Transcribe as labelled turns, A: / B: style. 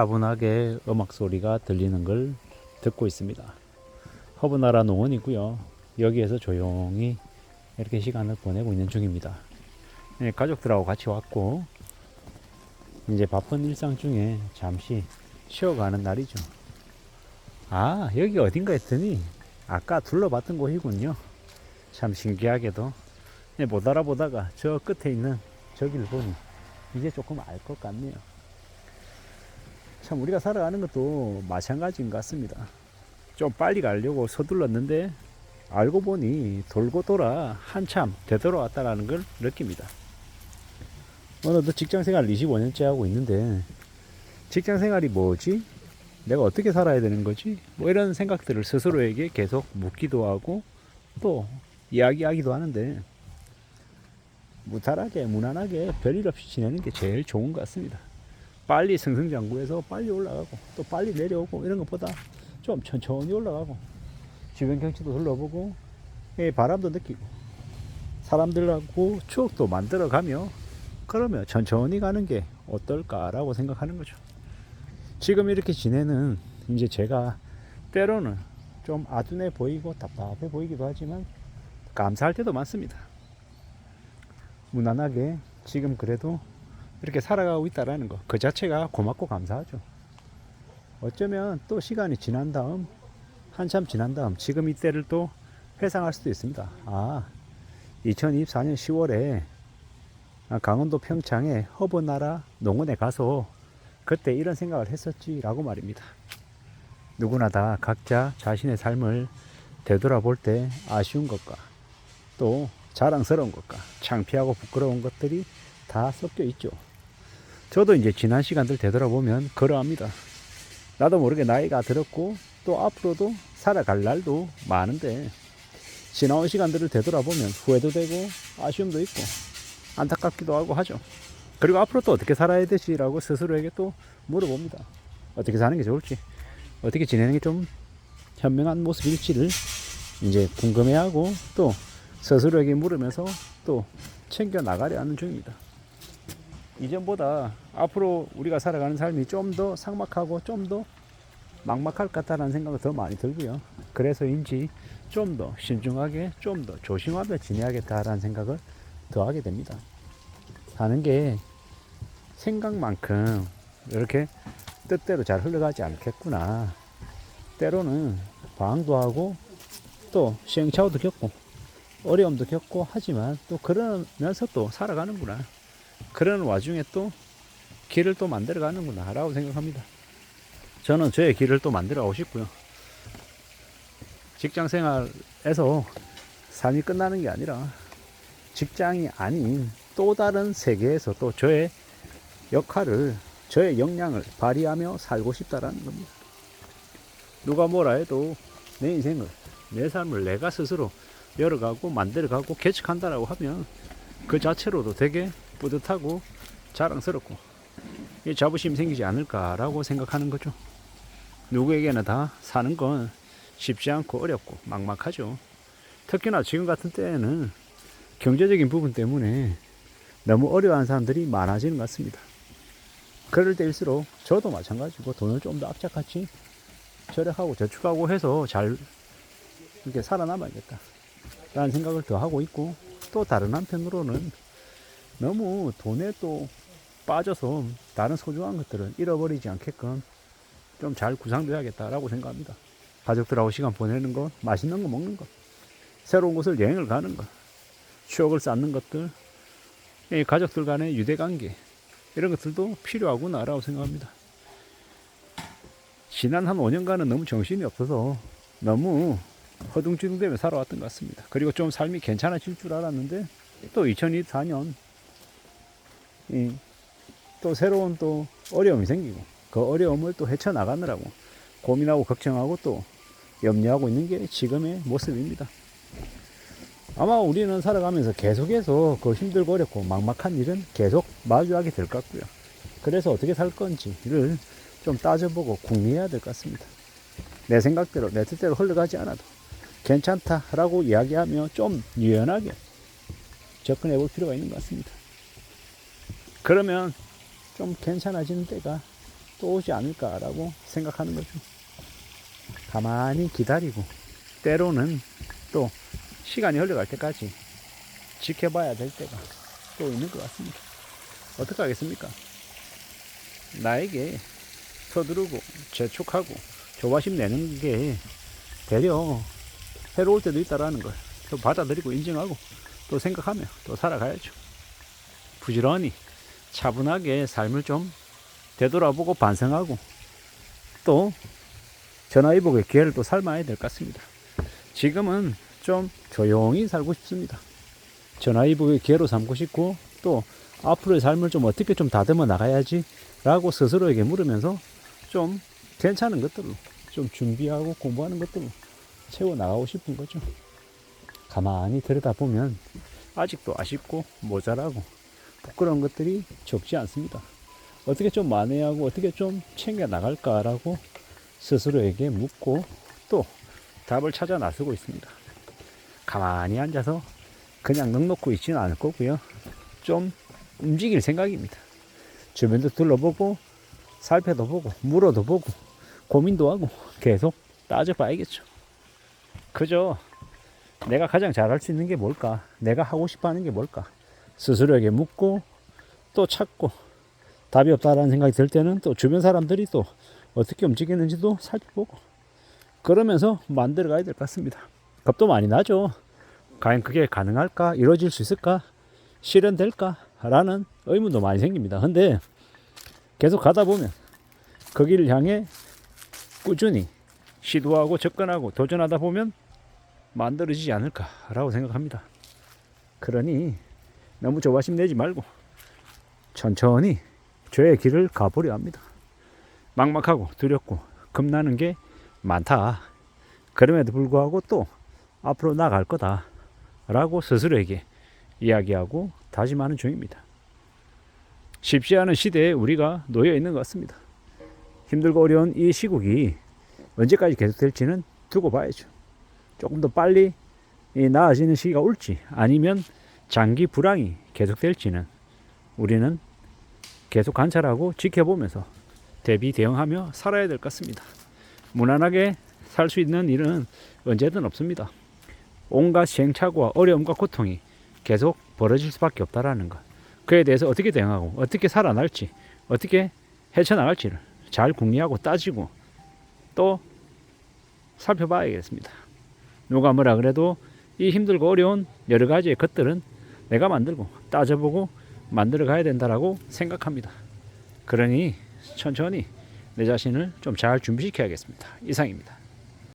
A: 차분하게 음악 소리가 들리는 걸 듣고 있습니다. 허브나라 농원이고요. 여기에서 조용히 이렇게 시간을 보내고 있는 중입니다. 네, 가족들하고 같이 왔고 이제 바쁜 일상 중에 잠시 쉬어가는 날이죠. 아, 여기 어딘가 했더니 아까 둘러봤던 곳이군요. 참 신기하게도 못 알아보다가 저 끝에 있는 저기를 보니 이제 조금 알 것 같네요. 참 우리가 살아가는 것도 마찬가지인 것 같습니다. 좀 빨리 가려고 서둘렀는데 알고 보니 돌고 돌아 한참 되돌아왔다는 걸 느낍니다. 어느덧 직장생활 25년째 하고 있는데 직장생활이 뭐지? 내가 어떻게 살아야 되는 거지? 뭐 이런 생각들을 스스로에게 계속 묻기도 하고 또 이야기하기도 하는데 무탈하게 무난하게 별일 없이 지내는 게 제일 좋은 것 같습니다. 빨리 승승장구해서 빨리 올라가고 또 빨리 내려오고 이런 것보다 좀 천천히 올라가고 주변 경치도 둘러보고 바람도 느끼고 사람들하고 추억도 만들어가며 그러면 천천히 가는 게 어떨까라고 생각하는 거죠. 지금 이렇게 지내는 이제 제가 때로는 좀 아둔해 보이고 답답해 보이기도 하지만 감사할 때도 많습니다. 무난하게 지금 그래도 이렇게 살아가고 있다라는 거 그 자체가 고맙고 감사하죠. 어쩌면 또 시간이 지난 다음 한참 지난 다음 지금 이때를 또 회상할 수도 있습니다. 아, 2024년 10월에 강원도 평창에 허브나라 농원에 가서 그때 이런 생각을 했었지라고 말입니다. 누구나 다 각자 자신의 삶을 되돌아볼 때 아쉬운 것과 또 자랑스러운 것과 창피하고 부끄러운 것들이 다 섞여 있죠. 저도 이제 지난 시간들 되돌아보면 그러합니다. 나도 모르게 나이가 들었고 또 앞으로도 살아갈 날도 많은데 지나온 시간들을 되돌아보면 후회도 되고 아쉬움도 있고 안타깝기도 하고 하죠. 그리고 앞으로 또 어떻게 살아야 되지라고 스스로에게 또 물어봅니다. 어떻게 사는 게 좋을지, 어떻게 지내는 게 좀 현명한 모습일지를 이제 궁금해하고 또 스스로에게 물으면서 또 챙겨 나가려 하는 중입니다. 이전보다 앞으로 우리가 살아가는 삶이 좀 더 삭막하고 좀 더 막막할 것 같다는 생각이 더 많이 들고요. 그래서인지 좀 더 신중하게 좀 더 조심하며 지내야겠다라는 생각을 더 하게 됩니다. 사는 게 생각만큼 이렇게 뜻대로 잘 흘러가지 않겠구나. 때로는 방황도 하고 또 시행착오도 겪고 어려움도 겪고 하지만 또 그러면서 또 살아가는구나. 그런 와중에 또 길을 또 만들어 가는구나 라고 생각합니다. 저는 저의 길을 또 만들어 가고 싶고요. 직장 생활에서 삶이 끝나는 게 아니라 직장이 아닌 또 다른 세계에서 또 저의 역할을 저의 역량을 발휘하며 살고 싶다라는 겁니다. 누가 뭐라 해도 내 인생을 내 삶을 내가 스스로 열어가고 만들어가고 개척한다라고 하면 그 자체로도 되게 뿌듯하고 자랑스럽고 자부심 생기지 않을까라고 생각하는 거죠. 누구에게나 다 사는 건 쉽지 않고 어렵고 막막하죠. 특히나 지금 같은 때에는 경제적인 부분 때문에 너무 어려워하는 사람들이 많아지는 것 같습니다. 그럴 때일수록 저도 마찬가지고 돈을 좀 더 악착같이 절약하고 저축하고 해서 잘 이렇게 살아남아야겠다 라는 생각을 더 하고 있고 또 다른 한편으로는 너무 돈에 또 빠져서 다른 소중한 것들을 잃어버리지 않게끔 좀 잘 구상돼야겠다라고 생각합니다. 가족들하고 시간 보내는 것, 맛있는 거 먹는 것, 새로운 곳을 여행을 가는 것, 추억을 쌓는 것들, 가족들 간의 유대관계 이런 것들도 필요하구나라고 생각합니다. 지난 한 5년간은 너무 정신이 없어서 너무 허둥지둥대며 살아왔던 것 같습니다. 그리고 좀 삶이 괜찮아질 줄 알았는데 또 2024년 또 새로운 또 어려움이 생기고 그 어려움을 또 헤쳐나가느라고 고민하고 걱정하고 또 염려하고 있는 게 지금의 모습입니다. 아마 우리는 살아가면서 계속해서 그 힘들고 어렵고 막막한 일은 계속 마주하게 될 것 같고요. 그래서 어떻게 살 건지를 좀 따져보고 궁리해야 될 것 같습니다. 내 생각대로 내 뜻대로 흘러가지 않아도 괜찮다라고 이야기하며 좀 유연하게 접근해 볼 필요가 있는 것 같습니다. 그러면 좀 괜찮아지는 때가 또 오지 않을까라고 생각하는 거죠. 가만히 기다리고 때로는 또 시간이 흘러갈 때까지 지켜봐야 될 때가 또 있는 것 같습니다. 어떻게 하겠습니까? 나에게 서두르고 재촉하고 조바심 내는 게 되려 해로울 때도 있다라는 걸 또 받아들이고 인정하고 또 생각하며 또 살아가야죠. 부지런히 차분하게 삶을 좀 되돌아보고 반성하고 또 전화위복의 기회를 또 삶아야 될 것 같습니다. 지금은 좀 조용히 살고 싶습니다. 전화위복의 기회로 삼고 싶고 또 앞으로의 삶을 좀 어떻게 좀 다듬어 나가야지 라고 스스로에게 물으면서 좀 괜찮은 것들로 좀 준비하고 공부하는 것들로 채워 나가고 싶은 거죠. 가만히 들여다보면 아직도 아쉽고 모자라고 부끄러운 것들이 적지 않습니다. 어떻게 좀 만회하고 어떻게 좀 챙겨 나갈까라고 스스로에게 묻고 또 답을 찾아 나서고 있습니다. 가만히 앉아서 그냥 넋놓고 있지는 않을 거고요. 좀 움직일 생각입니다. 주변도 둘러보고 살펴도 보고 물어도 보고 고민도 하고 계속 따져봐야겠죠. 그저 내가 가장 잘할 수 있는 게 뭘까? 내가 하고 싶어 하는 게 뭘까? 스스로에게 묻고 또 찾고 답이 없다라는 생각이 들 때는 또 주변 사람들이 또 어떻게 움직이는지도 살펴보고 그러면서 만들어 가야 될 것 같습니다. 겁도 많이 나죠. 과연 그게 가능할까? 이루어질 수 있을까? 실현될까? 라는 의문도 많이 생깁니다. 근데 계속 가다 보면 그 길을 향해 꾸준히 시도하고 접근하고 도전하다 보면 만들어지지 않을까라고 생각합니다. 그러니 너무 조바심 내지 말고 천천히 저의 길을 가보려 합니다. 막막하고 두렵고 겁나는 게 많다. 그럼에도 불구하고 또 앞으로 나갈 거다 라고 스스로에게 이야기하고 다짐하는 중입니다. 쉽지 않은 시대에 우리가 놓여 있는 것 같습니다. 힘들고 어려운 이 시국이 언제까지 계속될지는 두고 봐야죠. 조금 더 빨리 나아지는 시기가 올지 아니면 장기 불황이 계속될지는 우리는 계속 관찰하고 지켜보면서 대비 대응하며 살아야 될 것 같습니다. 무난하게 살 수 있는 일은 언제든 없습니다. 온갖 시행착오와 어려움과 고통이 계속 벌어질 수밖에 없다라는 것. 그에 대해서 어떻게 대응하고 어떻게 살아날지 어떻게 헤쳐나갈지를 잘 궁리하고 따지고 또 살펴봐야겠습니다. 누가 뭐라 그래도 이 힘들고 어려운 여러 가지의 것들은 내가 만들고 따져보고 만들어 가야 된다라고 생각합니다. 그러니 천천히 내 자신을 좀 잘 준비시켜야겠습니다. 이상입니다.